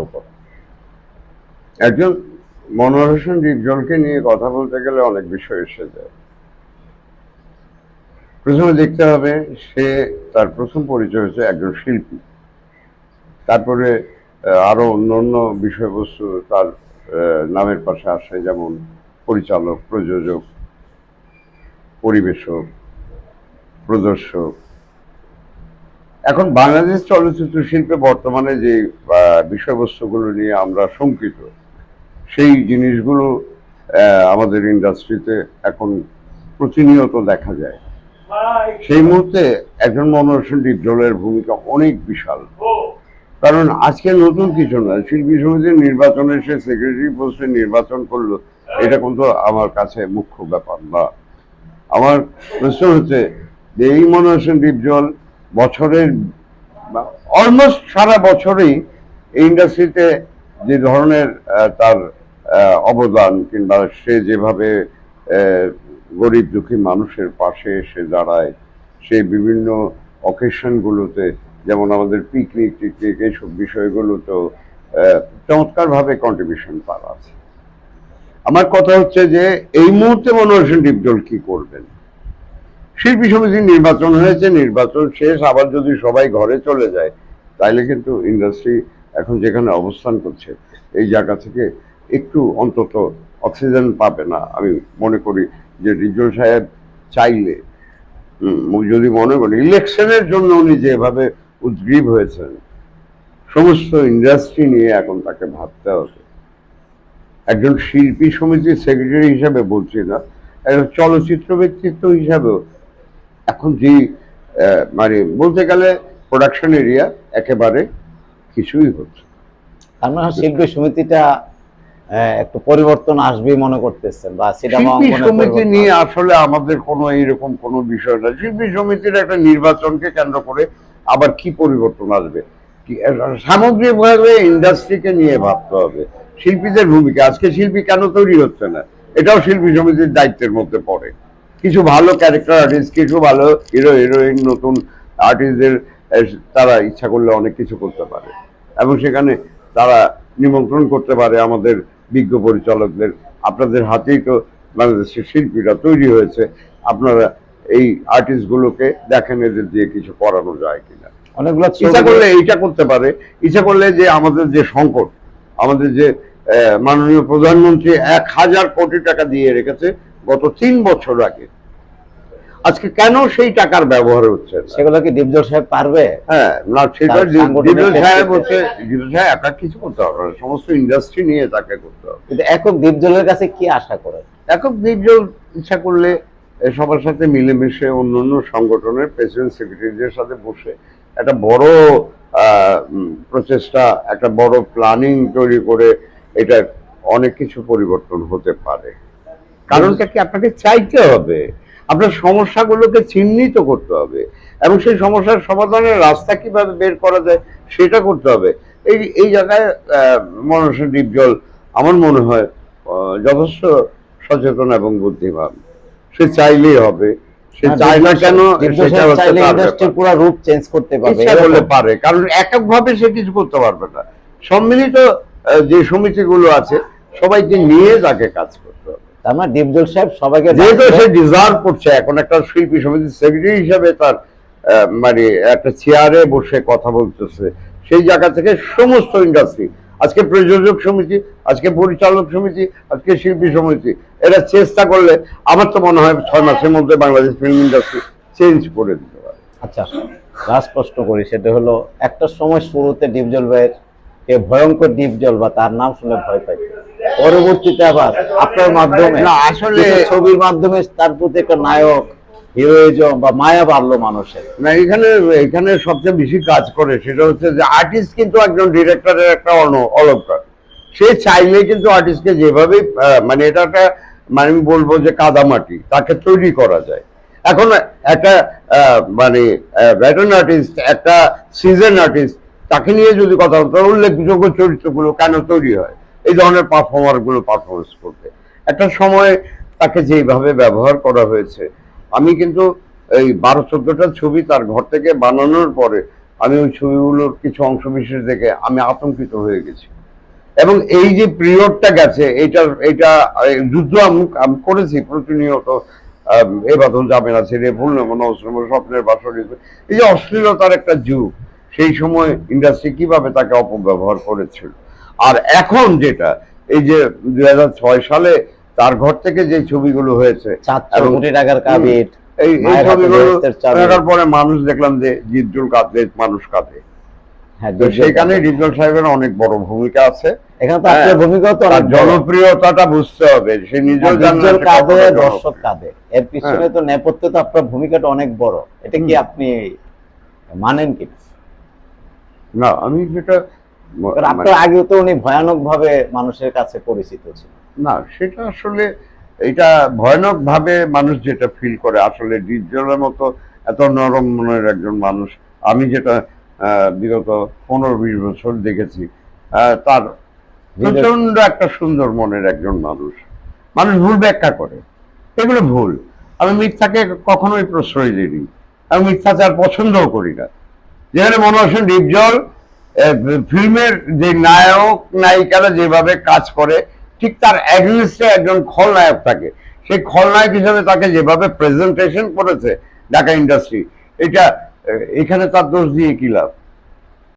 উপর। একজন মনোয়ার হোসেন ডিপজলকে নিয়ে কথা বলতে গেলে অনেক বিষয় এসে যায়। প্রথমে দেখতে হবে সে তার প্রথম পরিচয় হচ্ছে একজন শিল্পী, তারপরে আরো অন্যান্য বিষয়বস্তু তার নামের পাশে আসে, যেমন পরিচালক, প্রযোজক, পরিবেশক, প্রদর্শক। এখন বাংলাদেশ চলচ্চিত্র শিল্পে বর্তমানে যে বিষয়বস্তুগুলো নিয়ে আমরা শঙ্কিত, সেই জিনিসগুলো আমাদের ইন্ডাস্ট্রিতে এখন প্রতিনিয়ত দেখা যায়। সেই মুহূর্তে একজন মনোয়ার হোসেন ডিপজলের ভূমিকা অনেক বিশাল। কারণ আজকে নতুন কিছু না, শিল্পী সমিতির নির্বাচনে সে সেক্রেটারি পোস্টে নির্বাচন করলো, এটা কিন্তু আমার কাছে মুখ্য ব্যাপার না। আমার প্রশ্ন হচ্ছে যে এই মনোয়ার হোসেন ডিপজল বছরের অলমোস্ট সারা বছরেই এই ইন্ডাস্ট্রিতে যে ধরনের তার অবদান, কিংবা সে যেভাবে গরিব দুঃখী মানুষের পাশে এসে দাঁড়ায়, সে বিভিন্ন অকেশনগুলোতে, যেমন আমাদের পিকনিক টিকনিক এইসব বিষয়গুলোতেও চমৎকারভাবে কন্ট্রিবিউশন তার আছে। আমার কথা হচ্ছে যে এই মুহূর্তে মনোয়ার হোসেন ডিপজল কি করবেন? শিল্পী সমিতির নির্বাচন হয়েছে, নির্বাচন শেষ, আবার যদি সবাই ঘরে চলে যায়, তাইলে কিন্তু ইন্ডাস্ট্রি এখন যেখানে অবস্থান করছে এই জায়গা থেকে একটু অন্তত অক্সিজেন পাবে না। আমি মনে করি যে ডিপজল সাহেব চাইলে, যদি মনে করি ইলেকশনের জন্য উনি যেভাবে উদ্গ্রীব হয়েছেন, সমস্ত ইন্ডাস্ট্রি নিয়ে এখন তাকে ভাবতে হবে। একজন শিল্পী সমিতির সেক্রেটারি হিসাবে বলছি না, একজন চলচ্চিত্র ব্যক্তিত্ব হিসাবেও এখন যে মানে বলতে গেলে প্রোডাকশন এরিয়া একেবারে কিছুই হচ্ছে। আপনার শিল্পী সমিতিটা একটু পরিবর্তন আসবে মনে করতেছেন, বা সেটা শিল্পী সমিতি নিয়ে আসলে আমাদের কোনো এইরকম কোনো বিষয় না। শিল্পী সমিতির একটা নির্বাচনকে কেন্দ্র করে আবার কি পরিবর্তন আসবে, সামগ্রিকভাবে ইন্ডাস্ট্রিকে নিয়ে ভাবতে হবে। শিল্পীদের ভূমিকা, আজকে শিল্পী কেন তৈরি হচ্ছে না, এটাও শিল্পী সমিতির দায়িত্বের মধ্যে পড়ে। কিছু ভালো ক্যারেক্টার আর্টিস্ট, কিছু ভালো হিরো হিরোইন, নতুন আর্টিস্টদের তারা ইচ্ছা করলে অনেক কিছু করতে পারে, এবং সেখানে তারা নিমন্ত্রণ করতে পারে আমাদের বিজ্ঞ পরিচালকদের। আপনাদের হাতেই তো বাংলাদেশের শিল্পীরা তৈরি হয়েছে, আপনারা এই আর্টিস্টগুলোকে দেখেন, এদের দিয়ে কিছু করানো যায় কিনা। অনেকগুলো ইচ্ছা করলে এইটা করতে পারে, ইচ্ছা করলে যে আমাদের যে সংকট, আমাদের যে মাননীয় প্রধানমন্ত্রী 1000 কোটি টাকা দিয়ে রেখেছে গত 3 বছর আগে, আজকে কেন সেই টাকার ব্যবহার হচ্ছে, সেগুলো কি ডিপজল সাহেব পারবে? হ্যাঁ, না সেটা ডিপজল সাহেব হচ্ছে, ডিপজল সাহেব একা কিছু করতে হবে না, সমস্ত ইন্ডাস্ট্রি নিয়ে তাকে করতে হবে। কিন্তু একক ডিপজলের কাছে কি আশা করে? একক ডিপজল ইচ্ছা করলে সবার সাথে মিলেমিশে অন্যান্য সংগঠনের প্রেসিডেন্ট সেক্রেটারিদের সাথে বসে একটা বড় প্রচেষ্টা, একটা বড় প্ল্যানিং তৈরি করে এটা অনেক কিছু পরিবর্তন হতে পারে। কারণটা কি, আপনাকে চাইতে হবে, আপনার সমস্যাগুলোকে চিহ্নিত করতে হবে, এবং সেই সমস্যার সমাধানের রাস্তা কিভাবে বের করা যায় সেটা করতে হবে। এই এই জায়গায় মনোয়ার হোসেন ডিপজল আমার মনে হয় যথেষ্ট সচেতন এবং বুদ্ধিমান। সে চাইলেই হবে, সে চায় না কেন সেটা হচ্ছে ইন্ডাস্ট্রি পুরো রূপ চেঞ্জ করতে পারবে, ইচ্ছা করলে পারে, কারণ এককভাবে সে কিছু করতে পারবে না। সম্মিলিত যে সমিতিগুলো আছে সবাইকে নিয়ে তাকে কাজ করতে হবে। তার মানে ডিপজল সাহেব সবাইকে, যেহেতু সে ডিজার্ভ করছে এখন একটা শিল্পী সমিতির সেক্রেটারি হিসাবে, তার মানে একটা চেয়ারে বসে কথা বলতেছে, সেই জায়গা থেকে সমস্ত ইন্ডাস্ট্রি, আজকে প্রযোজক সমিতি, আজকে পরিচালক সমিতি, আজকে শিল্পী সমিতি, এরা চেষ্টা করলে আমার তো মনে হয় 6 মাসের মধ্যে বাংলাদেশ ফিল্ম ইন্ডাস্ট্রি চেঞ্জ করে দিতে পারে। আচ্ছা, লাস্ট প্রশ্ন করি, সেটা হলো একটা সময় শুরুতে ডিপজল ভাইয়ের কে ভয়ঙ্কর ডিপজল বা তার নাম শুনে ভয় পাই, পরবর্তীতে আবার আপনার মাধ্যমে, না আসলে ছবির মাধ্যমে তার প্রতি একটা নায়ক হিরোইজম বা মায়া বাড়লো মানুষের। না, এখানে এখানে সবচেয়ে বেশি কাজ করে সেটা হচ্ছে যে আর্টিস্ট কিন্তু একজন ডিরেক্টরের একটা অলংকার। সে চাইলে কিন্তু আর্টিস্টকে যেভাবে মানে এটা একটা, মানে আমি বলবো যে কাদামাটি, তাকে তৈরি করা যায়। এখন একটা মানে ভেটারান আর্টিস্ট, একটা সিজন আর্টিস্ট, তাকে নিয়ে যদি কথা বলতে, উল্লেখযোগ্য চরিত্রগুলো কেন তৈরি হয়, এই ধরনের পারফর্মারগুলো পারফরমেন্স করতে, একটা সময় তাকে যেভাবে ব্যবহার করা হয়েছে, আমি কিন্তু এই 12-14টা ছবি তার ঘর থেকে বানানোর পরে আমি ওই ছবিগুলোর কিছু অংশ বিশেষ দেখে আমি আতঙ্কিত হয়ে গেছি। এবং এই যে পিরিয়ডটা গেছে, এটা যুদ্ধ আমি করেছি প্রতিনিয়ত। এ বাদল যাবে না ছেড়ে, ভুল নেব না, স্বপ্নের বাসর, এই যে অশ্লীলতার একটা যুগ, সেই সময় ইন্ডাস্ট্রি কিভাবে তাকে অপব্যবহার করেছিল। আর এখন যেটা, এই যে 2006 সালে তার ঘর থেকে যে ছবিগুলো হয়েছে, 400 কোটি টাকার কাবিট, এই মায়ের হাতে ছবিগুলো বেহেশতের চাবি। দেখার পরে মানুষ দেখলাম যে জিদ্দুল কাঁদলে মানুষ কাঁদে। হ্যাঁ, তো সেখানে ডিপজল সাহেবের অনেক বড় ভূমিকা আছে। এখানে তো আপনার ভূমিকাও তো তার অনেক বড়। জনপ্রিয়তাটা বুঝতে হবে, সে নিজেও জানে না ডিপজল সে কাঁদে, কতটা দর্শক জনপ্রিয়। কাঁদে, এর পিছনে তো নেপথ্যে তো আপনার ভূমিকাটা অনেক বড়। এটা কি আপনি মানেন কি? না, আমি যেটা কারণ আপনার আগেও তো উনি ভয়ানক ভাবে মানুষের কাছে পরিচিত ছিল। না, সেটা আসলে এটা ভয়ানক ভাবে মানুষ যেটা ফিল করে, আসলে ডিপজলের মতো এত নরম মনের একজন মানুষ আমি যেটা বিগত 15-20 বছর দেখেছি, তার প্রচন্ড একটা সুন্দর মনের একজন মানুষ। মানুষ ভুল ব্যাখ্যা করে, এগুলো ভুল। আমি মিথ্যাকে কখনোই প্রশ্রয় দিইনি, আমি মিথ্যাচার পছন্দও করি না। যেখানে মনে হচ্ছে ডিপজল ফিল্মের যে নায়ক নায়িকারা যেভাবে কাজ করে, ঠিক তার অ্যাগেনস্টে একজন খলনায়ক থাকে, সেই খলনায়ক হিসেবে তাকে যেভাবে প্রেজেন্টেশন করেছে ঢাকা ইন্ডাস্ট্রি, এটা এখানে তার দোষ দিয়ে কি লাভ?